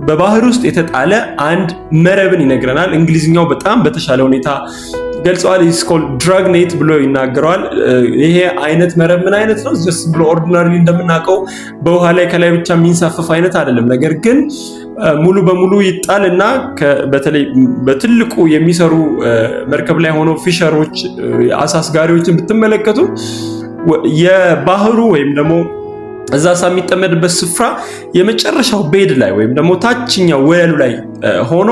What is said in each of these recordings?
በባህር ውስጥ የተጣለ አንድ መረብን ይነግረናል። እንግሊዝኛው በጣም በተሻለ ሁኔታ ገልጸዋል። ኢትስ ኮልድ ድራግኔት ብሎ ይናገረዋል። ይሄ አይነት መረብ ምን አይነት ነው? ጀስት ብሎ ኦርዲናሪ እንደምናውቀው በውሃ ላይ ከላይ ብቻ የሚንሳፈፍ አይነት አይደለም። ነገር ግን ሙሉ በሙሉ ይጣልና በተለይ በትልቁ የሚሰሩ መርከብ ላይ ሆነው ፊሸሮች አሳ አስጋሪዎችን ብትመለከቱ የባህሩ ወይም ደግሞ እዛ የሚጠመድበት ስፍራ የመጨረሻው ቤድ ላይ ወይም ደግሞ ታችኛው ወለሉ ላይ ሆኖ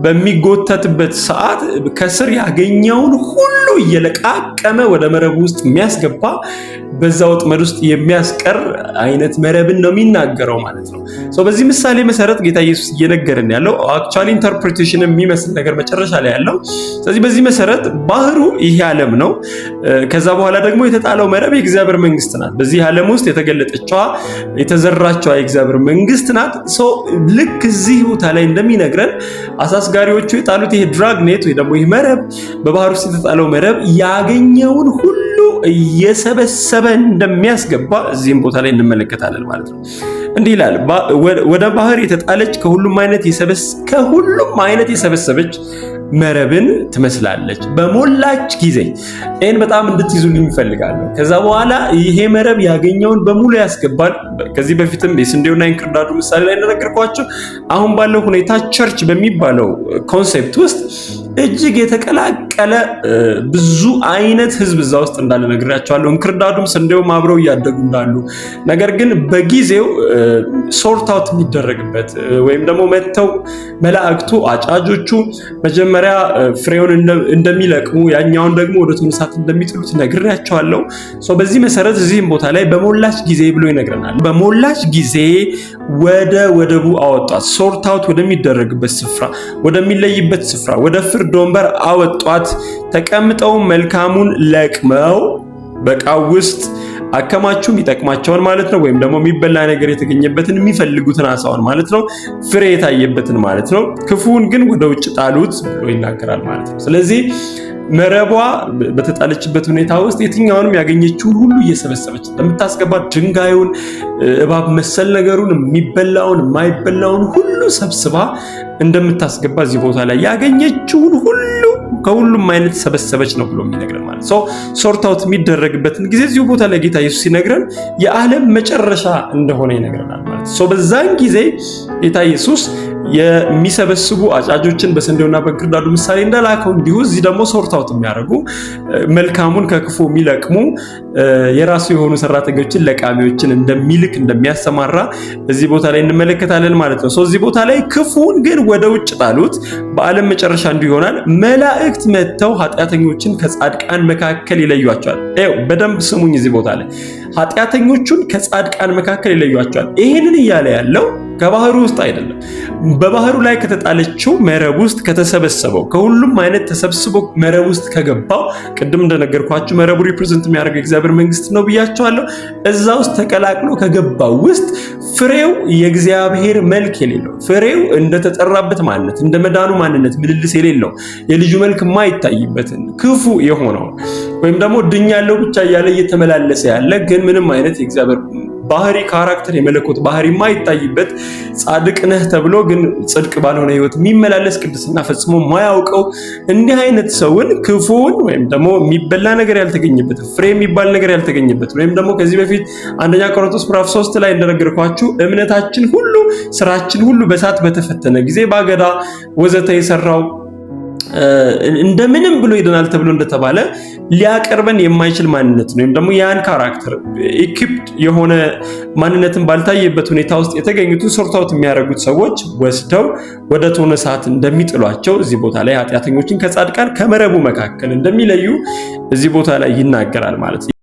በሚጎተትበት ሰዓት ከስር ያገኘውን ሁሉ እየለቃቀመ ወደ መረቡ ውስጥ የሚያስገባ በዛ ወጥመድ ውስጥ የሚያስቀር አይነት መረብን ነው የሚናገረው ማለት ነው። በዚህ ምሳሌ መሰረት ጌታ ኢየሱስ እየነገረን ያለው አክቹዋሊ ኢንተርፕሪቴሽን የሚመስል ነገር መጨረሻ ላይ ያለው። ስለዚህ በዚህ መሰረት ባህሩ ይሄ ዓለም ነው። ከዛ በኋላ ደግሞ የተጣለው መረብ የእግዚአብሔር መንግስት ናት። በዚህ ዓለም ውስጥ የተገለጠችዋ የተዘራችዋ የእግዚአብሔር መንግስት ናት። ልክ እዚህ ቦታ ላይ እንደሚነግረን አሳስጋሪዎቹ የጣሉት ይሄ ድራግኔት ወይ ደግሞ ይሄ መረብ በባህር ውስጥ የተጣለው መረብ ያገኘውን ሁሉ እየሰበሰበ እንደሚያስገባ እዚህም ቦታ ላይ እንመለከታለን ማለት ነው። እንዲህ ይላል፣ ወደ ባህር የተጣለች ከሁሉም አይነት የሰበሰበች መረብን ትመስላለች በሞላች ጊዜ። ይህን በጣም እንድትይዙልኝ እፈልጋለሁ። ከዛ በኋላ ይሄ መረብ ያገኘውን በሙሉ ያስገባል። ከዚህ በፊትም የስንዴውና የእንክርዳዱ ምሳሌ ላይ እንደነገርኳቸው አሁን ባለው ሁኔታ ቸርች በሚባለው ኮንሴፕት ውስጥ እጅግ የተቀላቀለ ብዙ አይነት ህዝብ እዛ ውስጥ እንዳለ ነግራቸዋለሁ። እንክርዳዱም ስንዴውም አብረው እያደጉ እንዳሉ፣ ነገር ግን በጊዜው ሶርት አውት የሚደረግበት ወይም ደግሞ መተው መላእክቱ አጫጆቹ መጀመሪያ ፍሬውን እንደሚለቅሙ ያኛውን ደግሞ ወደ እቶነ እሳት እንደሚጥሉት ነግራቸዋለሁ። በዚህ መሰረት እዚህም ቦታ ላይ በሞላች ጊዜ ብሎ ይነግረናል። በሞላች ጊዜ ወደ ወደቡ አወጧት፣ ሶርት አውት ወደሚደረግበት ስፍራ፣ ወደሚለይበት ስፍራ፣ ወደ ፍርድ ወንበር አወጧት። ተቀምጠው መልካሙን ለቅመው በዕቃው ውስጥ አከማቹም ይጠቅማቸዋል ማለት ነው። ወይም ደግሞ የሚበላ ነገር የተገኘበትን የሚፈልጉትን አሳውን ማለት ነው፣ ፍሬ የታየበትን ማለት ነው። ክፉን ግን ወደ ውጭ ጣሉት ብሎ ይናገራል ማለት ነው። ስለዚህ መረቧ በተጣለችበት ሁኔታ ውስጥ የትኛውንም ያገኘችውን ሁሉ እየሰበሰበች እንደምታስገባ ድንጋዩን፣ እባብ መሰል ነገሩን፣ የሚበላውን የማይበላውን ሁሉ ሰብስባ እንደምታስገባ እዚህ ቦታ ላይ ያገኘችውን ሁሉ ከሁሉም አይነት ሰበሰበች ነው ብሎ የሚነግረን ማለት ነው። ሶርት አውት የሚደረግበትን ጊዜ እዚሁ ቦታ ላይ ጌታ ኢየሱስ ሲነግረን የዓለም መጨረሻ እንደሆነ ይነግረናል ማለት ነው። በዛን ጊዜ ጌታ ኢየሱስ የሚሰበስቡ አጫጆችን በስንዴውና በእንክርዳዱ ምሳሌ እንደላከው እንዲሁ እዚህ ደግሞ ሶርት አውት የሚያደርጉ መልካሙን ከክፉ የሚለቅሙ የራሱ የሆኑ ሰራተኞችን ለቃሚዎችን እንደሚልክ እንደሚያሰማራ እዚህ ቦታ ላይ እንመለከታለን ማለት ነው። እዚህ ቦታ ላይ ክፉን ግን ወደ ውጭ ጣሉት፣ በዓለም መጨረሻ እንዲሁ ይሆናል። መላእክት መጥተው ኃጢአተኞችን ከጻድቃን መካከል ይለዩቸዋል። በደንብ ስሙኝ። እዚህ ቦታ ላይ ኃጢአተኞቹን ከጻድቃን መካከል ይለዩቸዋል። ይሄንን እያለ ያለው ከባህሩ ውስጥ አይደለም። በባህሩ ላይ ከተጣለችው መረብ ውስጥ ከተሰበሰበው ከሁሉም አይነት ተሰብስቦ መረብ ውስጥ ከገባው ቅድም እንደነገርኳችሁ መረቡ ሪፕሬዘንት የሚያደርገው የእግዚአብሔር መንግስት ነው ብያቸዋለሁ። እዛ ውስጥ ተቀላቅሎ ከገባው ውስጥ ፍሬው የእግዚአብሔር መልክ የሌለው፣ ፍሬው እንደተጠራበት ማንነት እንደ መዳኑ ማንነት ምልልስ የሌለው፣ የልጁ መልክ የማይታይበትን ክፉ የሆነው ወይም ደግሞ ድኛለው ብቻ እያለ እየተመላለሰ ያለ ግን ምንም አይነት የእግዚአብሔር ባህሪ ካራክተር የመለኮት ባህሪ የማይታይበት ጻድቅ ነህ ተብሎ ግን ጽድቅ ባልሆነ ህይወት የሚመላለስ ቅድስና ፈጽሞ የማያውቀው እንዲህ አይነት ሰውን ክፉውን ወይም ደግሞ የሚበላ ነገር ያልተገኘበት ፍሬ የሚባል ነገር ያልተገኘበት ወይም ደግሞ ከዚህ በፊት አንደኛ ቆሮንቶስ ምዕራፍ 3 ላይ እንደነገርኳችሁ እምነታችን ሁሉ ስራችን ሁሉ በእሳት በተፈተነ ጊዜ ባገዳ ወዘተ የሰራው እንደምንም ብሎ ይደናል ተብሎ እንደተባለ ሊያቀርበን የማይችል ማንነት ነው። ወይም ደግሞ ያን ካራክተር ኢኩፕድ የሆነ ማንነትን ባልታየበት ሁኔታ ውስጥ የተገኙትን ሶርት አውት የሚያደርጉት ሰዎች ወስደው ወደ እቶነ እሳት እንደሚጥሏቸው እዚህ ቦታ ላይ ኃጢአተኞችን ከጻድቃን ከመረቡ መካከል እንደሚለዩ እዚህ ቦታ ላይ ይናገራል ማለት ነው።